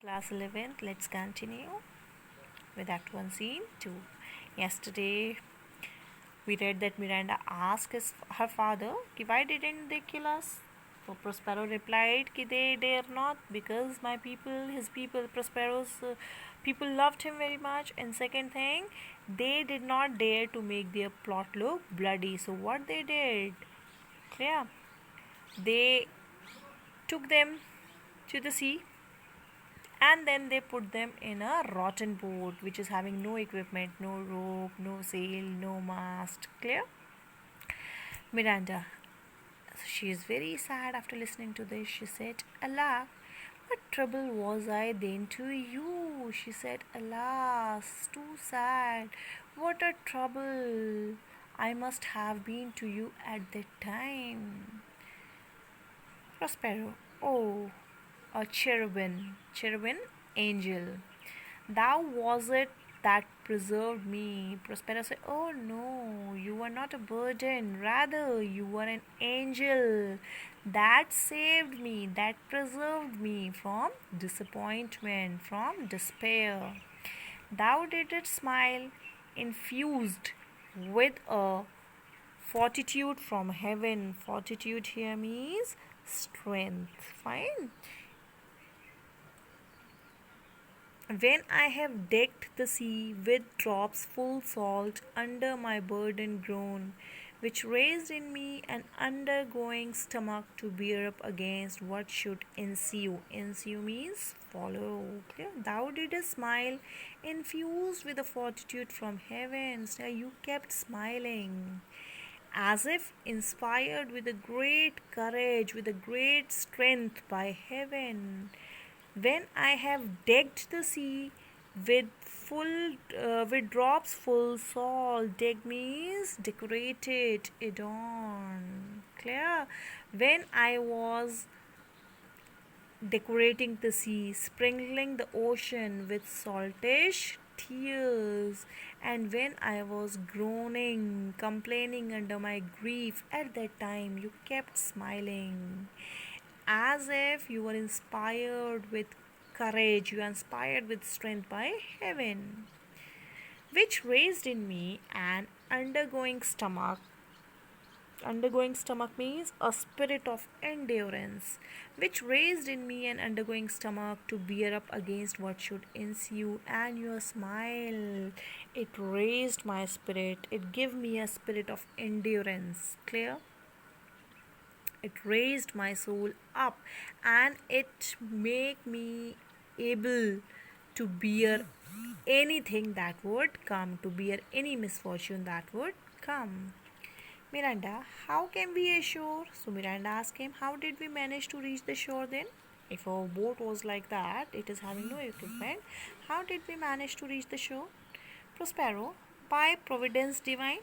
Class 11th, let's continue with Act 1 Scene 2. Yesterday, we read that Miranda asked her father, why didn't they kill us? So Prospero replied, they dare not because my people, his people, Prospero's people loved him very much. And second thing, they did not dare to make their plot look bloody. So what they did, clear? They took them to the sea and then they put them in a rotten boat which is having no equipment, no rope, no sail, no mast. Clear? Miranda, she is very sad after listening to this. She said, alas, what trouble was I then to you? She said, alas, too sad. What a trouble I must have been to you at that time. Prospero, oh, a cherubin, angel. Thou was it that preserved me. Prospero said, oh no, you were not a burden. Rather, you were an angel that saved me, that preserved me from disappointment, from despair. Thou didst smile, infused with a fortitude from heaven. Fortitude here means strength. Fine. When I have decked the sea with drops full salt under my burden groan, which raised in me an undergoing stomach to bear up against what should ensue. Ensue means follow. Clear? Thou didst smile, infused with a fortitude from heaven. So you kept smiling, as if inspired with a great courage, with a great strength by heaven. When I have decked the sea with drops full salt. Deck means decorated, adorned. Clear? When I was decorating the sea, sprinkling the ocean with saltish tears, and when I was groaning, complaining under my grief, at that time you kept smiling, as if you were inspired with courage, you are inspired with strength by heaven, which raised in me an undergoing stomach. Undergoing stomach means a spirit of endurance, which raised in me an undergoing stomach to bear up against what should ensue. And your smile, it raised my spirit, it gave me a spirit of endurance. Clear? It raised my soul up and it made me able to bear anything that would come, to bear any misfortune that would come. Miranda, how can we ashore? So Miranda asked him, how did we manage to reach the shore then? If our boat was like that, it is having no equipment, how did we manage to reach the shore? Prospero, by providence divine,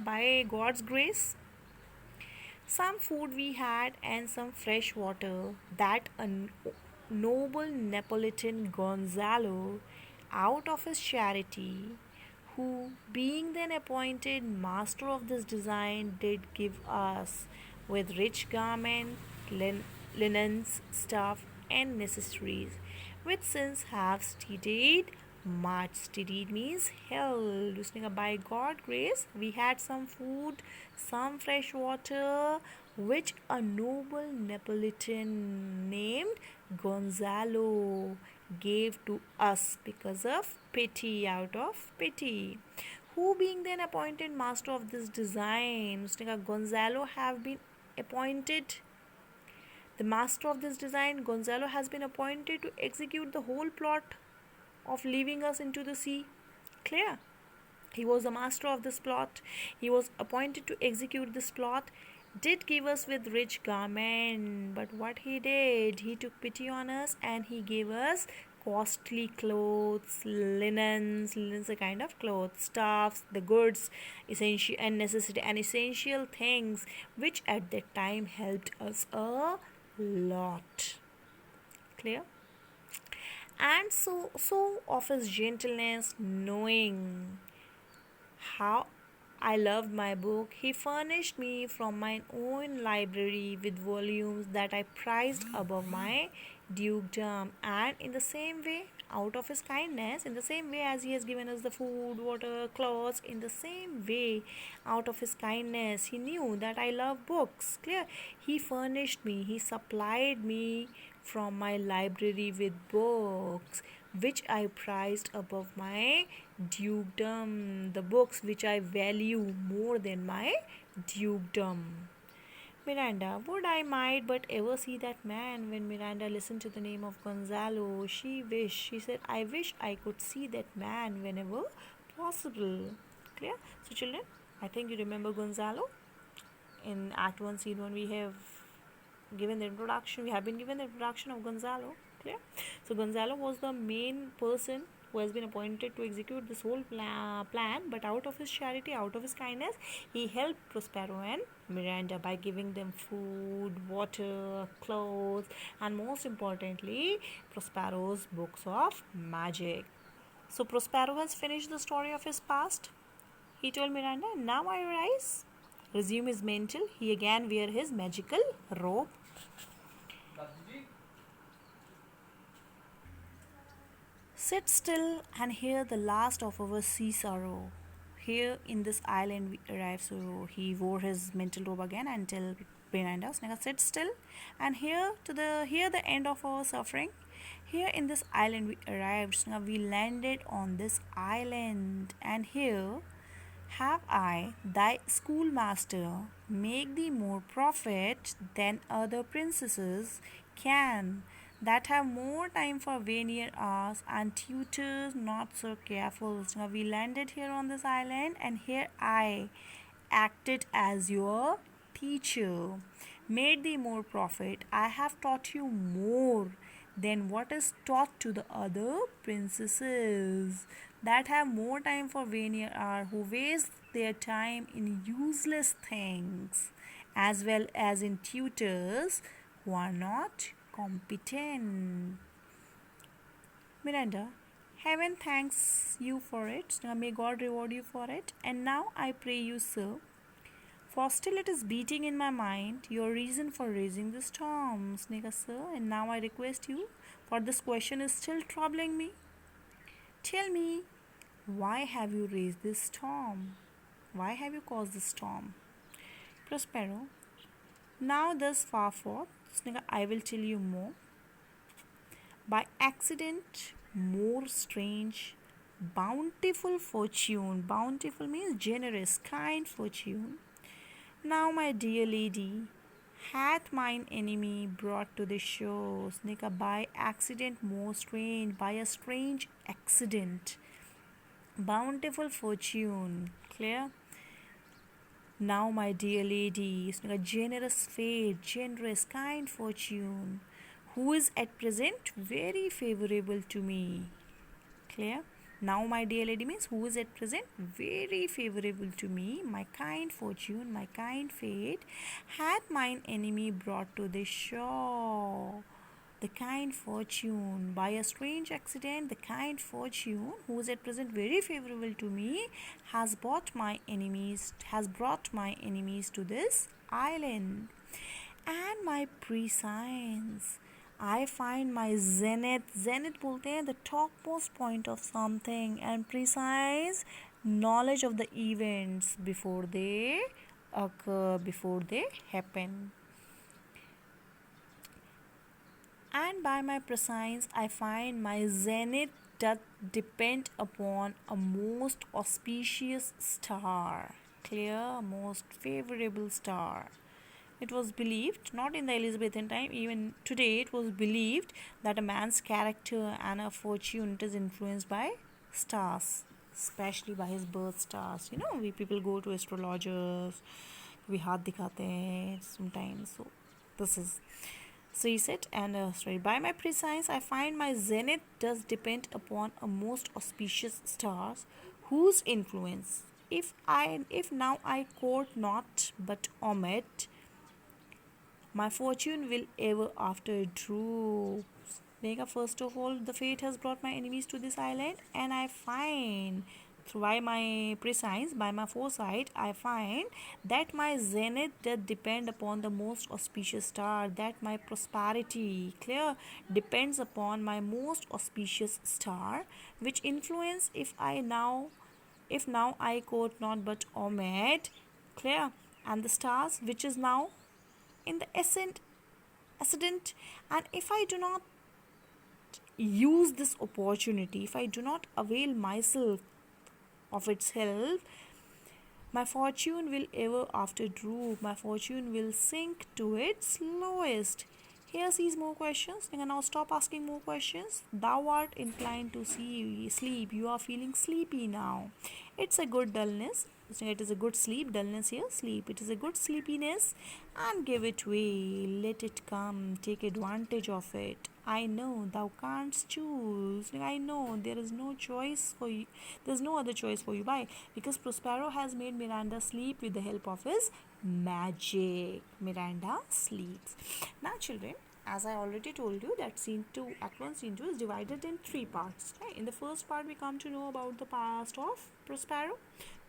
by God's grace. Some food we had and some fresh water that a noble Neapolitan Gonzalo, out of his charity, who, being then appointed master of this design, did give us with rich garment, linens, stuff, and necessaries, which since have steadied much. Steadied means held. Listening by God grace, we had some food, some fresh water, which a noble Neapolitan named Gonzalo gave to us because of pity, out of pity. Who being then appointed master of this design, Gonzalo have been appointed, the master of this design, Gonzalo has been appointed to execute the whole plot of leaving us into the sea. Clear? He was the master of this plot. He was appointed to execute this plot. Did give us with rich garment, but what he did, he took pity on us and he gave us costly clothes, linens a kind of clothes, stuffs, the goods, essential and necessity and essential things, which at that time helped us a lot. Clear? And so of his gentleness, knowing how I loved my book, he furnished me from mine own library with volumes that I prized above my dukedom. And in the same way, out of his kindness, in the same way as he has given us the food, water, clothes, in the same way, out of his kindness, he knew that I love books. Clear? He furnished me, he supplied me from my library with books which I prized above my dukedom, the books which I value more than my dukedom. Miranda, would I might but ever see that man? When Miranda listened to the name of Gonzalo, she said, I wish I could see that man whenever possible. Clear? So, children, I think you remember Gonzalo in Act 1, Scene 1. We have we have been given the introduction of Gonzalo. Clear? So, Gonzalo was the main person who has been appointed to execute this whole plan, but out of his charity, out of his kindness, he helped Prospero and Miranda by giving them food, water, clothes, and most importantly, Prospero's books of magic. So Prospero has finished the story of his past. He told Miranda, now I rise. Resume his mantle. He again wear his magical robe. Sit still and hear the last of our sea sorrow. Here in this island we arrive, so he wore his mental robe again until behind us. Now sit still and hear the end of our suffering. Here in this island we arrived. Now we landed on this island, and here have I, thy schoolmaster, make thee more profit than other princesses can, that have more time for vainer hours and tutors not so careful. Now we landed here on this island, and here I acted as your teacher, made thee more profit. I have taught you more than what is taught to the other princesses that have more time for vainer are, who waste their time in useless things, as well as in tutors who are not competent. Miranda, heaven thanks you for it. Now may God reward you for it. And now I pray you, sir, for still it is beating in my mind your reason for raising the storm, Snake, sir. And now I request you, for this question is still troubling me. Tell me, why have you raised this storm? Why have you caused this storm? Prospero, now thus far forth, Snake, I will tell you more. By accident, more strange, bountiful fortune. Bountiful means generous, kind fortune. Now, my dear lady, hath mine enemy brought to the shore, Snika, by accident more strange, by a strange accident. Bountiful fortune, clear? Now, my dear lady, Snika, generous fate, generous, kind fortune, who is at present very favorable to me, clear? Now, my dear lady means who is at present very favorable to me, my kind fortune, my kind fate, hath mine enemy brought to this shore. The kind fortune, by a strange accident, the kind fortune, who is at present very favorable to me, has brought my enemies to this island. And my prescience, I find my zenith बोलते हैं the topmost point of something, and precise knowledge of the events before they occur, before they happen. And by my prescience I find my zenith doth depend upon a most auspicious star, clear, most favorable star. It was believed, not in the Elizabethan time, even today, it was believed that a man's character and a fortune is influenced by stars, especially by his birth stars. You know, we people go to astrologers, we हाथ दिखाते हैं sometimes. So this is. So he said, and by my prescience I find my zenith does depend upon a most auspicious stars, whose influence, if now I court not but omit, my fortune will ever after droop. Nega, first of all, the fate has brought my enemies to this island, and I find So by my foresight, I find that my zenith doth depend upon the most auspicious star, that my prosperity, clear, depends upon my most auspicious star, which influence if now I quote not but omit, clear, and the stars which is now in the ascendant, and if I do not use this opportunity, if I do not avail myself of its help, my fortune will ever after droop, my fortune will sink to its lowest. Here sees more questions. Now stop asking more questions. Thou art inclined to sleep. You are feeling sleepy now. It's a good dullness. It is a good sleep. Dullness here, sleep. It is a good sleepiness, and give it way. Let it come. Take advantage of it. I know thou canst choose. I know there is no choice for you. There's no other choice for you. Why? Because Prospero has made Miranda sleep with the help of his magic. Miranda sleeps. Now, children, as I already told you, that scene 2, Act 1, Scene 2 is divided in 3 parts. Right? In the first part, we come to know about the past of Prospero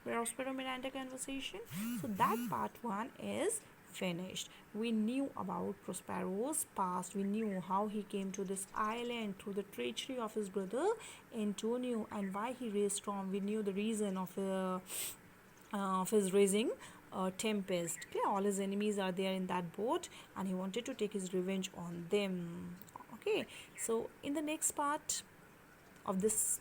Miranda conversation. So that part 1 is finished. We knew about Prospero's past. We knew how he came to this island through the treachery of his brother Antonio, and why he raised storm. We knew the reason of his raising Tempest. Okay, all his enemies are there in that boat, and he wanted to take his revenge on them. Okay, so in the next part of this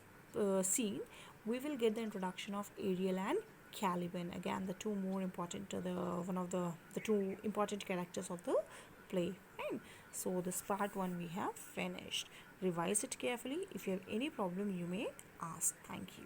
scene, we will get the introduction of Ariel and Caliban. Again, the two more important, the two important characters of the play. Right? So this part 1 we have finished. Revise it carefully. If you have any problem, you may ask. Thank you.